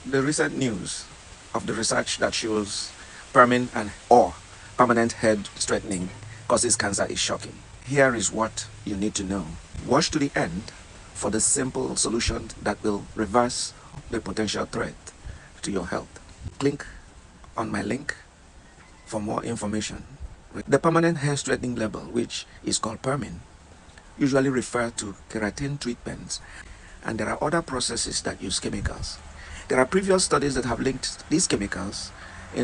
The recent news of the research that shows permanent head straightening causes cancer is shocking. Here is what you need to know. Watch to the end for the simple solution that will reverse the potential threat to your health. Click on my link for more information. The permanent hair straightening label, which is called Permin, usually refer to keratin treatments, and there are other processes that use chemicals. There are previous studies that have linked these chemicals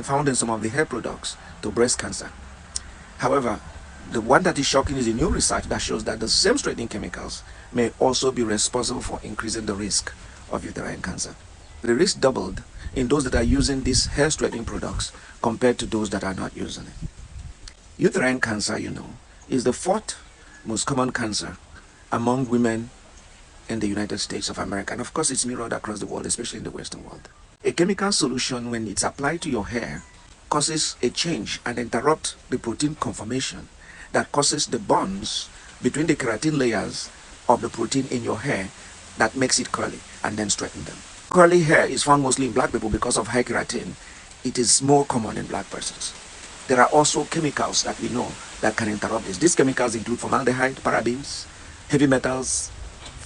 found in some of the hair products to breast cancer. However, the one that is shocking is the new research that shows that the same straightening chemicals may also be responsible for increasing the risk of uterine cancer. The risk doubled in those that are using these hair straightening products compared to those that are not using it. Uterine cancer, is the fourth most common cancer among women in the United States of America. And of course, it's mirrored across the world, especially in the Western world. A chemical solution, when it's applied to your hair, causes a change and interrupts the protein conformation that causes the bonds between the keratin layers of the protein in your hair that makes it curly and then straighten them. Curly hair is found mostly in black people because of high keratin. It is more common in black persons. There are also chemicals that we know that can interrupt this. These chemicals include formaldehyde, parabens, heavy metals,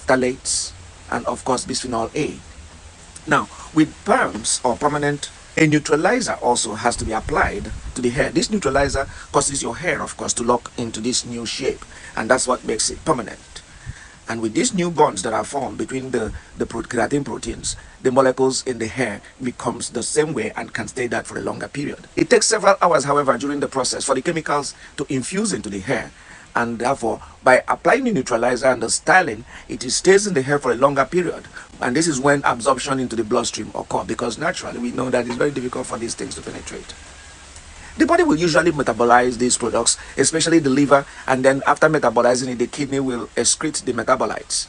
phthalates, and of course bisphenol A. Now, with perms or permanent, a neutralizer also has to be applied to the hair. This neutralizer causes your hair, of course, to lock into this new shape, and that's what makes it permanent. And with these new bonds that are formed between the keratin proteins, the molecules in the hair becomes the same way and can stay that for a longer period. It takes several hours, however, during the process for the chemicals to infuse into the hair. And therefore, by applying the neutralizer and the styling, it stays in the hair for a longer period. And this is when absorption into the bloodstream occurs, because naturally we know that it's very difficult for these things to penetrate. The body will usually metabolize these products, especially the liver, and then after metabolizing it, the kidney will excrete the metabolites.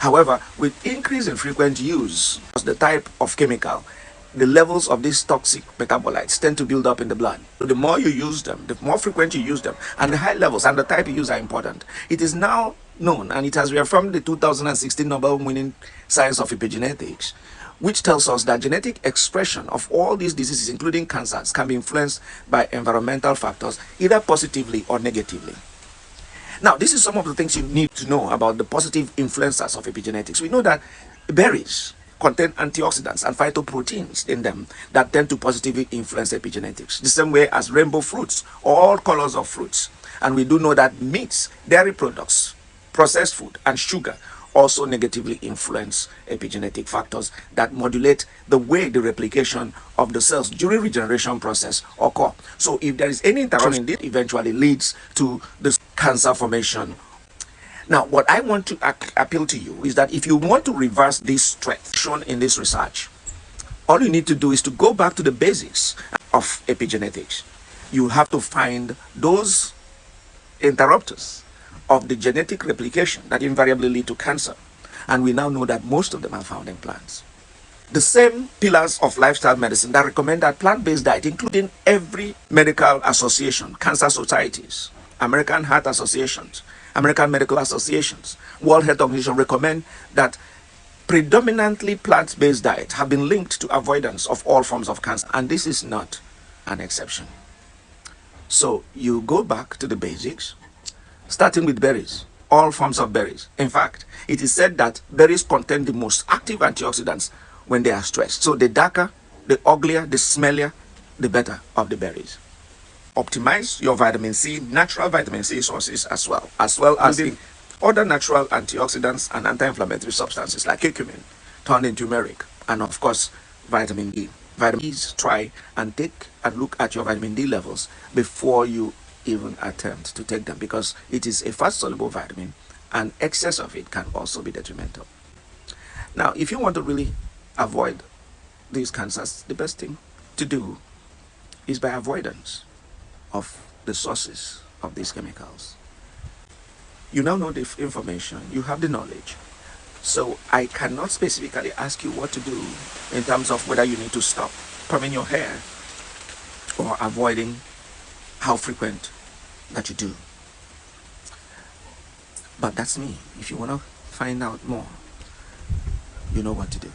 However, with increase in frequent use of the type of chemical, the levels of these toxic metabolites tend to build up in the blood. So the more you use them, the more frequent you use them, and the high levels and the type you use are important. It is now known, and it has reaffirmed the 2016 Nobel-winning science of epigenetics, which tells us that genetic expression of all these diseases, including cancers, can be influenced by environmental factors, either positively or negatively. Now, this is some of the things you need to know about the positive influences of epigenetics. We know that berries contain antioxidants and phytoproteins in them that tend to positively influence epigenetics, the same way as rainbow fruits, all colors of fruits. And we do know that meats, dairy products, processed food, and sugar also negatively influence epigenetic factors that modulate the way the replication of the cells during regeneration process occur. So if there is any interruption, it eventually leads to the cancer formation. Now, what I want to appeal to you is that if you want to reverse this threat shown in this research, all you need to do is to go back to the basics of epigenetics. You have to find those interrupters of the genetic replication that invariably lead to cancer. And we now know that most of them are found in plants. The same pillars of lifestyle medicine that recommend that plant-based diet, including every medical association, cancer societies, American Heart Associations, American Medical Associations, World Health Organization recommend that predominantly plant-based diets have been linked to avoidance of all forms of cancer, and this is not an exception. So you go back to the basics, starting with berries, all forms of berries. In fact, it is said that berries contain the most active antioxidants when they are stressed. So the darker, the uglier, the smellier, the better of the berries. Optimize your vitamin C, natural vitamin C sources as well as the other natural antioxidants and anti-inflammatory substances like curcumin, turned into turmeric, and of course, vitamin D. Vitamin D's, try and take and look at your vitamin D levels before you even attempt to take them, because it is a fast-soluble vitamin and excess of it can also be detrimental. Now, if you want to really avoid these cancers, the best thing to do is by avoidance of the sources of these chemicals. You now know the information, you have the knowledge. So I cannot specifically ask you what to do in terms of whether you need to stop perming your hair or avoiding how frequent that you do. But that's me. If you want to find out more, you know what to do.